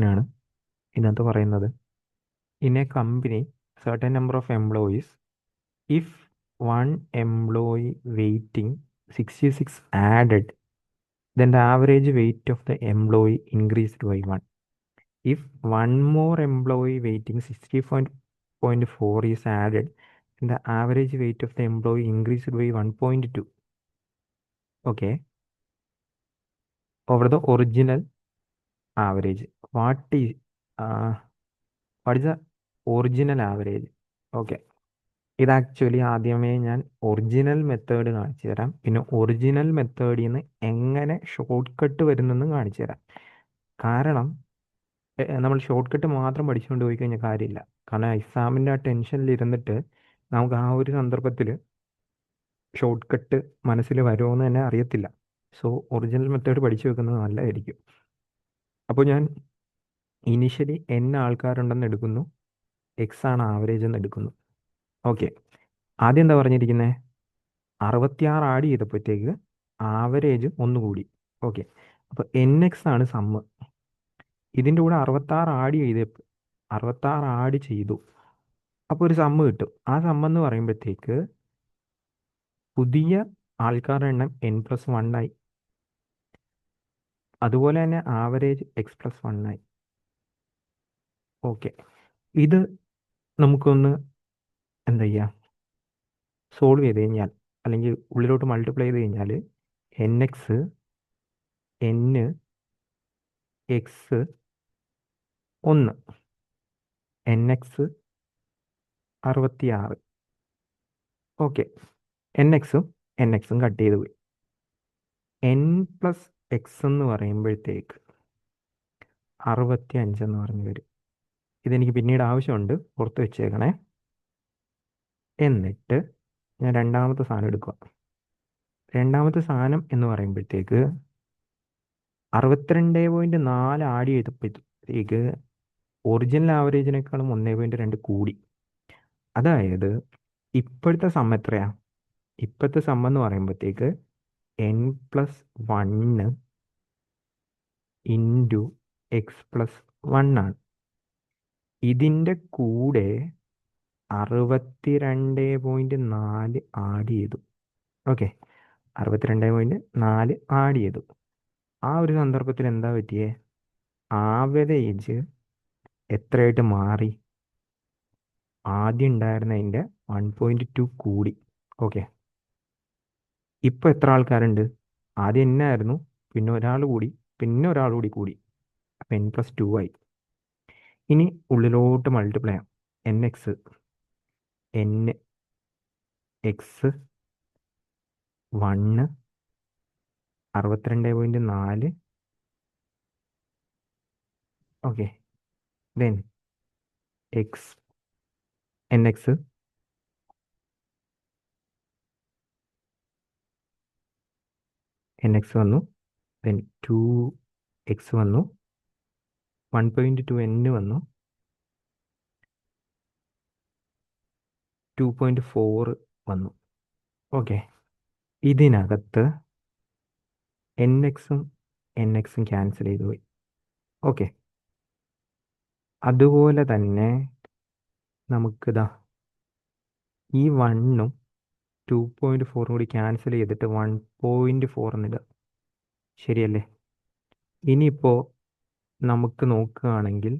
ാണ് ഇതിനകത്ത് പറയുന്നത് in A company certain number of employees if one employee waiting 66 added then the average weight of the employee increased by 1. If one more employee waiting 60.4 is added then the average weight of the employee increased by 1.2. Okay, over the original average. What is the original average? Okay, ഇത് actually ആദ്യമേ ഞാൻ original method കാണിച്ചു തരാം, പിന്നെ original മെത്തേഡിൽ നിന്ന് എങ്ങനെ short cut വരുന്നെന്ന് കാണിച്ചു തരാം. കാരണം നമ്മൾ ഷോർട്ട് കട്ട് മാത്രം പഠിച്ചുകൊണ്ട് പോയി കഴിഞ്ഞാൽ കാര്യമില്ല. കാരണം എക്സാമിൻ്റെ ആ ടെൻഷനിൽ ഇരുന്നിട്ട് നമുക്ക് ആ ഒരു സന്ദർഭത്തിൽ ഷോർട്ട് കട്ട് മനസ്സിൽ വരുമോ എന്ന് തന്നെ അറിയത്തില്ല. സോ ഒറിജിനൽ മെത്തേഡ് പഠിച്ചു വെക്കുന്നത് നല്ലതായിരിക്കും. അപ്പോൾ ഞാൻ ഇനിഷ്യലി n ആൾക്കാരുണ്ടെന്ന് എടുക്കുന്നു, എക്സ് ആണ് ആവറേജ് എന്ന് എടുക്കുന്നു. ഓക്കെ, ആദ്യം എന്താ പറഞ്ഞിരിക്കുന്നത്? 66 ആഡ് ചെയ്തപ്പോഴത്തേക്ക് ആവറേജ് ഒന്നുകൂടി. ഓക്കെ, അപ്പോൾ NX ആണ് സമ്മ്. ഇതിൻ്റെ കൂടെ 66 ആഡ് ചെയ്തു, അപ്പോൾ ഒരു സമ്മ് കിട്ടും. ആ സമ്മെന്ന് പറയുമ്പോഴത്തേക്ക് പുതിയ ആൾക്കാരുടെ എണ്ണം n+1 ആയി, അതുപോലെ തന്നെ ആവറേജ് x+1 ആയി. ഓക്കെ, ഇത് നമുക്കൊന്ന് എന്താ ചെയ്യുക, സോൾവ് ചെയ്ത് കഴിഞ്ഞാൽ അല്ലെങ്കിൽ ഉള്ളിലോട്ട് മൾട്ടിപ്ലൈ ചെയ്ത് കഴിഞ്ഞാൽ NX N X 1 NX 66. Okay, NXും NXും cut ചെയ്ത് പോയി. n+x എന്ന് പറയുമ്പോഴത്തേക്ക് 65 എന്ന് പറഞ്ഞു വരും. ഇതെനിക്ക് പിന്നീട് ആവശ്യമുണ്ട്, പുറത്ത് വെച്ചേക്കണേ. എന്നിട്ട് ഞാൻ രണ്ടാമത്തെ സാധനം എടുക്കുക. രണ്ടാമത്തെ സാധനം എന്ന് പറയുമ്പോഴത്തേക്ക് 62.4 ആഡ് ചെയ്തപ്പോഴത്തേക്ക് ഒറിജിനൽ ആവറേജിനേക്കാളും 1.2 കൂടി. അതായത് ഇപ്പോഴത്തെ സമ്മ് എത്രയാ? ഇപ്പോഴത്തെ സമ്മ് എന്ന് പറയുമ്പോഴത്തേക്ക് n+1 ഇൻറ്റു x+1 ആണ്. ഇതിൻ്റെ കൂടെ 62.4 ആഡ് ചെയ്തു. ഓക്കെ, 62.4 ആഡ് ചെയ്തു. ആ ഒരു സന്ദർഭത്തിൽ എന്താ പറ്റിയേ? ആവറേജ് എത്രയായിട്ട് മാറി? ആദ്യം ഉണ്ടായിരുന്നതിൻ്റെ 1.2 കൂടി. ഓക്കെ, ഇപ്പോൾ എത്ര ആൾക്കാരുണ്ട്? ആദ്യം എന്നായിരുന്നു, പിന്നെ ഒരാൾ കൂടി, പിന്നെ ഒരാൾ കൂടി, അപ്പം n+2 ആയി. ഇനി ഉള്ളിലോട്ട് മൾട്ടിപ്ലൈ ചെയ്യാം. NX NX 1 62.4. Okay, then NX വന്നു, ദെൻ 2x വന്നു, 1.2 n വന്നു, 2.4 വന്നു. ഓക്കെ, ഇതിനകത്ത് NXും NXും ക്യാൻസൽ ചെയ്തു പോയി. ഓക്കെ, അതുപോലെ തന്നെ നമുക്കിതാ ഈ 1ഉം 2.4 കൂടി ക്യാൻസൽ ചെയ്തിട്ട് 1.4 എന്നിടുക. ശരിയല്ലേ? ഇനിയിപ്പോൾ നമുക്ക് നോക്കുകയാണെങ്കിൽ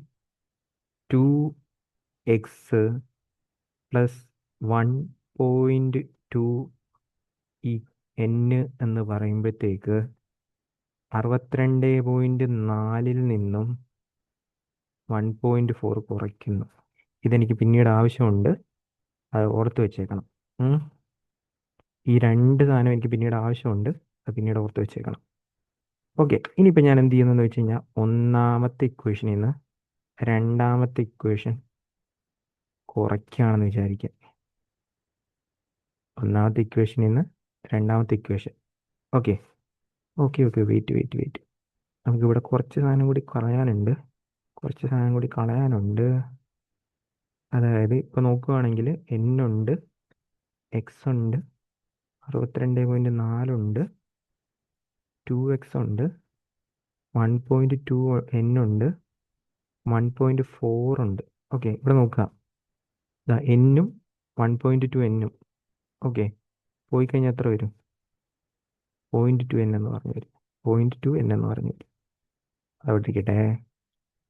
2x + 1.2 ഈ n എന്ന് പറയുമ്പോഴത്തേക്ക് 62.4 നിന്നും 1.4 കുറയ്ക്കുന്നു. ഇതെനിക്ക് പിന്നീട് ആവശ്യമുണ്ട്, അത് ഓർത്ത് വെച്ചേക്കണം. ഈ രണ്ട് സാധനം എനിക്ക് പിന്നീട് ആവശ്യമുണ്ട്, അത് പിന്നീട് ഓർത്ത് വെച്ചേക്കണം. ഓക്കെ, ഇനിയിപ്പോൾ ഞാൻ എന്ത് ചെയ്യുന്നതെന്ന് വെച്ച് കഴിഞ്ഞാൽ ഒന്നാമത്തെ ഇക്വേഷനിൽ നിന്ന് രണ്ടാമത്തെ ഇക്വേഷൻ കുറയ്ക്കുകയാണെന്ന് വിചാരിക്കുക. ഒന്നാമത്തെ ഇക്വേഷനിൽ നിന്ന് രണ്ടാമത്തെ equation. Okay okay okay wait. നമുക്കിവിടെ കുറച്ച് സാധനം കൂടി കളയാനുണ്ട്. അതായത് ഇപ്പോൾ നോക്കുകയാണെങ്കിൽ n ഉണ്ട്, x ഉണ്ട്, 62.4 ഉണ്ട്, 2x ഉണ്ട്, 1.2 n ഉണ്ട്, 1.4 ഉണ്ട്. ഓക്കെ, ഇവിടെ നോക്കുക, എന്നും 1.2 എന്നും. ഓക്കെ, പോയി കഴിഞ്ഞാൽ എത്ര വരും? 0.2 എൻ എന്ന് പറഞ്ഞു വരും. 0.2 എൻ എന്ന് പറഞ്ഞു വരും. അവിടെ ഇരിക്കട്ടെ.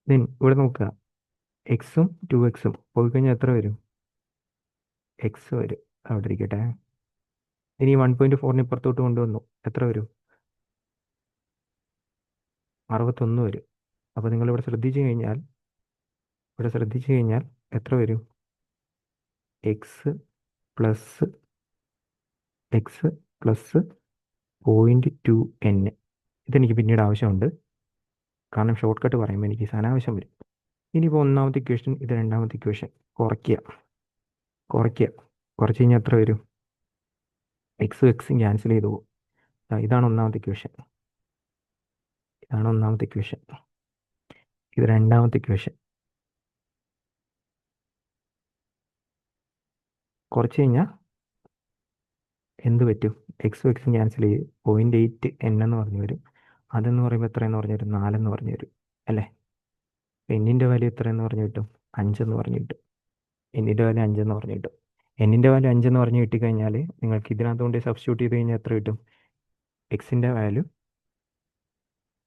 ദെൻ ഇവിടെ നോക്കുക, എക്സും 2x പോയി കഴിഞ്ഞാൽ എത്ര വരും? എക്സ് വരും. അവിടെ ഇരിക്കട്ടെ. ഇനി 1.4 ഇപ്പുറത്തോട്ട് കൊണ്ടുവന്നു, എത്ര വരും? 61 വരും. അപ്പോൾ നിങ്ങൾ ഇവിടെ ശ്രദ്ധിച്ചു കഴിഞ്ഞാൽ എത്ര വരും? X plus 0.2 N. ഇതെനിക്ക് പിന്നീട് ആവശ്യമുണ്ട്, കാരണം ഷോർട്ട് കട്ട് പറയുമ്പോൾ എനിക്ക് ഈ സാധനം ആവശ്യം വരും. ഇനിയിപ്പോൾ ഒന്നാമത്തെ ഇക്വേഷൻ, ഇത് രണ്ടാമത്തെ ഇക്വേഷൻ. കുറയ്ക്കുക. കുറച്ച് കഴിഞ്ഞാൽ എത്ര വരും? എക്സും ക്യാൻസൽ ചെയ്ത് പോകും. ഇതാണ് ഒന്നാമത്തെ ഇക്വേഷൻ. ഇത് രണ്ടാമത്തെ ഇക്വേഷൻ. കുറച്ച് കഴിഞ്ഞാൽ എന്ത് പറ്റും? എക്സും ക്യാൻസൽ ചെയ്ത് 0.8 എൻ എന്ന് പറഞ്ഞു വരും. അതെന്ന് പറയുമ്പോൾ എത്രയെന്ന് പറഞ്ഞു വരും? 4 എന്ന് പറഞ്ഞു വരും അല്ലേ? എന്നിൻ്റെ വാല്യൂ എത്രയെന്ന് പറഞ്ഞു കിട്ടും? 5 എന്ന് പറഞ്ഞു കിട്ടും. എന്നിൻ്റെ വാല്യൂ 5 എന്ന് പറഞ്ഞു കിട്ടും. എന്നിൻ്റെ വാല്യൂ 5 എന്ന് പറഞ്ഞു കിട്ടിക്കഴിഞ്ഞാൽ നിങ്ങൾക്ക് ഇതിനകത്ത് കൊണ്ട് സബ്സ്റ്റിറ്റ്യൂട്ട് ചെയ്ത് കഴിഞ്ഞാൽ എത്ര കിട്ടും? എക്സിൻ്റെ വാല്യൂ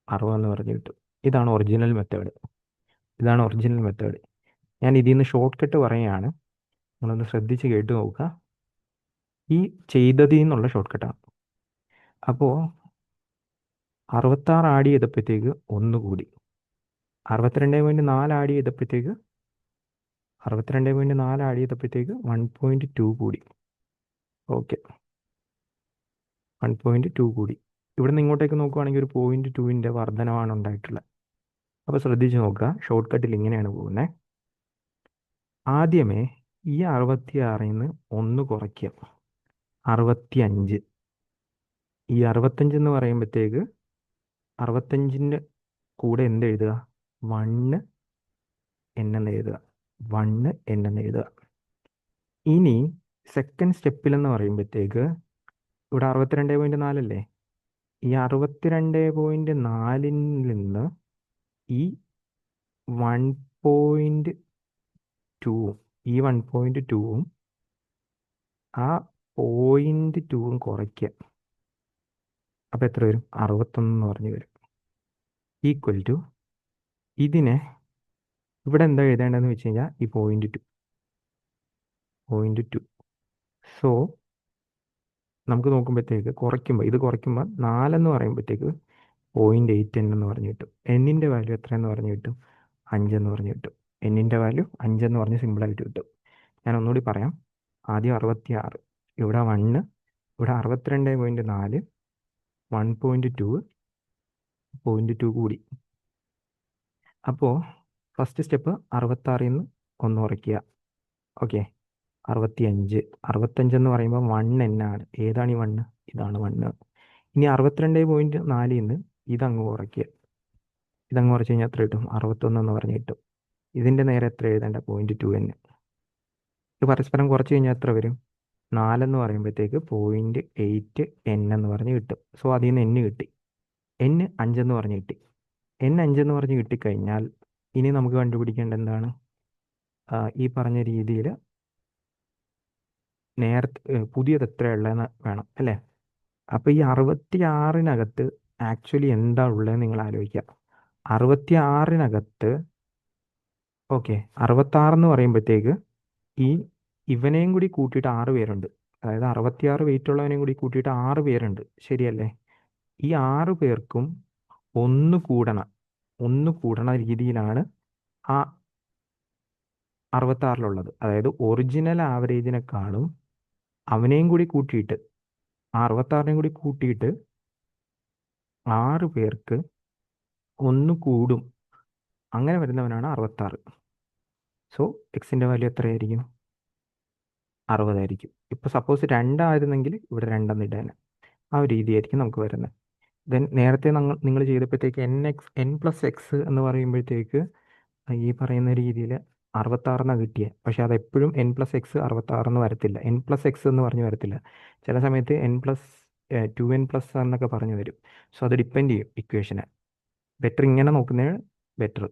60 എന്ന് പറഞ്ഞു കിട്ടും. ഇതാണ് ഒറിജിനൽ മെത്തേഡ്. ഞാൻ ഇതിൽ നിന്ന് ഷോർട്ട് കട്ട് പറയുകയാണ്, നിങ്ങളൊന്ന് ശ്രദ്ധിച്ച് കേട്ട് നോക്കുക. ഈ ചെയ്തതിൽ നിന്നുള്ള ഷോർട്ട് കട്ടാണ്. അപ്പോൾ 66 ആഡ് ചെയ്തപ്പോഴത്തേക്ക് 1 കൂടി, 62.4 ആഡ് ചെയ്തപ്പോഴത്തേക്ക് 1.2 കൂടി. ഓക്കെ, 1.2 കൂടി. ഇവിടെ നിന്ന് ഇങ്ങോട്ടേക്ക് നോക്കുവാണെങ്കിൽ ഒരു 0.2ൻ്റെ വർധനമാണ് ഉണ്ടായിട്ടുള്ളത്. അപ്പോൾ ശ്രദ്ധിച്ച് നോക്കുക, ഷോർട്ട് കട്ടിൽ ഇങ്ങനെയാണ് പോകുന്നത്. ആദ്യമേ ഈ 66ൽ നിന്ന് 1 കുറയ്ക്കുക, 65. ഈ 65 എന്ന് പറയുമ്പോഴത്തേക്ക് 65ൻ്റെ കൂടെ എന്ത് എഴുതുക? 1 എൻ എന്ന് എഴുതുക. ഇനി സെക്കൻഡ് സ്റ്റെപ്പിലെന്ന് പറയുമ്പോഴത്തേക്ക് ഇവിടെ 62.4 അല്ലേ? ഈ 62.4ൽ നിന്ന് ഈ 1.2വും ആ 0.2വും കുറയ്ക്കുക. അപ്പോൾ എത്ര വരും? 61 എന്ന് പറഞ്ഞു വരും. ഈക്വൽ ടു ഇതിനെ ഇവിടെ എന്താ എഴുതേണ്ടതെന്ന് വെച്ച് കഴിഞ്ഞാൽ ഈ 0.2. സോ നമുക്ക് നോക്കുമ്പോഴത്തേക്ക് ഇത് കുറയ്ക്കുമ്പോൾ 4 എന്ന് പറയുമ്പോഴത്തേക്ക് 0.8 എൻ എന്ന് പറഞ്ഞു കിട്ടും. എന്നിൻ്റെ വാല്യൂ എത്രയെന്ന് പറഞ്ഞു കിട്ടും? 5 എന്ന് പറഞ്ഞു കിട്ടും. എന്നിൻ്റെ വാല്യൂ 5 എന്ന് പറഞ്ഞ് സിമ്പിളായിട്ട് കിട്ടും. ഞാൻ ഒന്നുകൂടി പറയാം. ആദ്യം 66, ഇവിടെ 1, ഇവിടെ 62.4, 1.2 കൂടി. അപ്പോൾ ഫസ്റ്റ് സ്റ്റെപ്പ് 66ൽ നിന്ന് 1 കുറയ്ക്കുക. ഓക്കെ, 65 എന്ന് പറയുമ്പോൾ 1 എൻ ആണ്. ഏതാണ് ഈ 1? ഇതാണ് 1. ഇനി 62.4ൽ നിന്ന് ഇതങ്ങ് കുറയ്ക്കുക. ഇതങ്ങ് കുറച്ച് കഴിഞ്ഞാൽ എത്ര കിട്ടും? 61 എന്ന് പറഞ്ഞ് കിട്ടും. ഇതിൻ്റെ നേരെ എത്ര എഴുതേണ്ട? 0.2 എൻ. ഇത് പരസ്പരം കുറച്ച് കഴിഞ്ഞാൽ എത്ര വരും? 4 എന്ന് പറയുമ്പോഴത്തേക്ക് 0.8 എൻ എന്ന് പറഞ്ഞ് കിട്ടും. സോ അതിൽ നിന്ന് എൻ കിട്ടി. എൻ 5 എന്ന് പറഞ്ഞ് കിട്ടി. എൻ 5 എന്ന് പറഞ്ഞ് കിട്ടിക്കഴിഞ്ഞാൽ ഇനി നമുക്ക് കണ്ടുപിടിക്കേണ്ട എന്താണ്? ഈ പറഞ്ഞ രീതിയിൽ നേരത്തെ പുതിയത് എത്രയുള്ളതെന്ന് വേണം അല്ലേ? അപ്പോൾ ഈ 66-നകത്ത് ആക്ച്വലി എന്താ ഉള്ളതെന്ന് നിങ്ങൾ ആലോചിക്കുക. 66-നകത്ത് ഓക്കെ, 66 എന്ന് പറയുമ്പോഴത്തേക്ക് ഇവനെയും കൂടി കൂട്ടിയിട്ട് 6 പേരുണ്ട്. അതായത് 66 വെയിറ്റ് ഉള്ളവനെയും കൂടി കൂട്ടിയിട്ട് 6 പേരുണ്ട്, ശരിയല്ലേ? ഈ 6 പേർക്കും ഒന്ന് കൂടണ രീതിയിലാണ് ആ 66-ലുള്ളത്. അതായത് ഒറിജിനൽ ആവറേജിനെക്കാളും അവനെയും കൂടി കൂട്ടിയിട്ട് 66നെയും കൂടി കൂട്ടിയിട്ട് 6 പേർക്ക് ഒന്ന് കൂടും. അങ്ങനെ വരുന്നവനാണ് 66. സോ എക്സിൻ്റെ വാല്യൂ എത്രയായിരിക്കും? 60 ആയിരിക്കും. ഇപ്പോൾ സപ്പോസ് 2 ആയിരുന്നെങ്കിൽ ഇവിടെ 2 ഇടാൻ. ആ ഒരു രീതിയായിരിക്കും നമുക്ക് വരുന്നത്. ദെൻ നേരത്തെ നിങ്ങൾ ചെയ്തപ്പോഴത്തേക്ക് n+x എന്ന് പറയുമ്പോഴത്തേക്ക് ഈ പറയുന്ന രീതിയിൽ 66 കിട്ടിയത്. പക്ഷേ അതെപ്പോഴും n+x 66 വരത്തില്ല. n+x എന്ന് പറഞ്ഞ് വരത്തില്ല. ചില സമയത്ത് n+2n+ എന്നൊക്കെ പറഞ്ഞു വരും. സോ അത് ഡിപ്പെൻഡ് ചെയ്യും ഇക്വേഷനെ. ബെറ്റർ ഇങ്ങനെ നോക്കുന്നതാണ് ബെറ്റർ.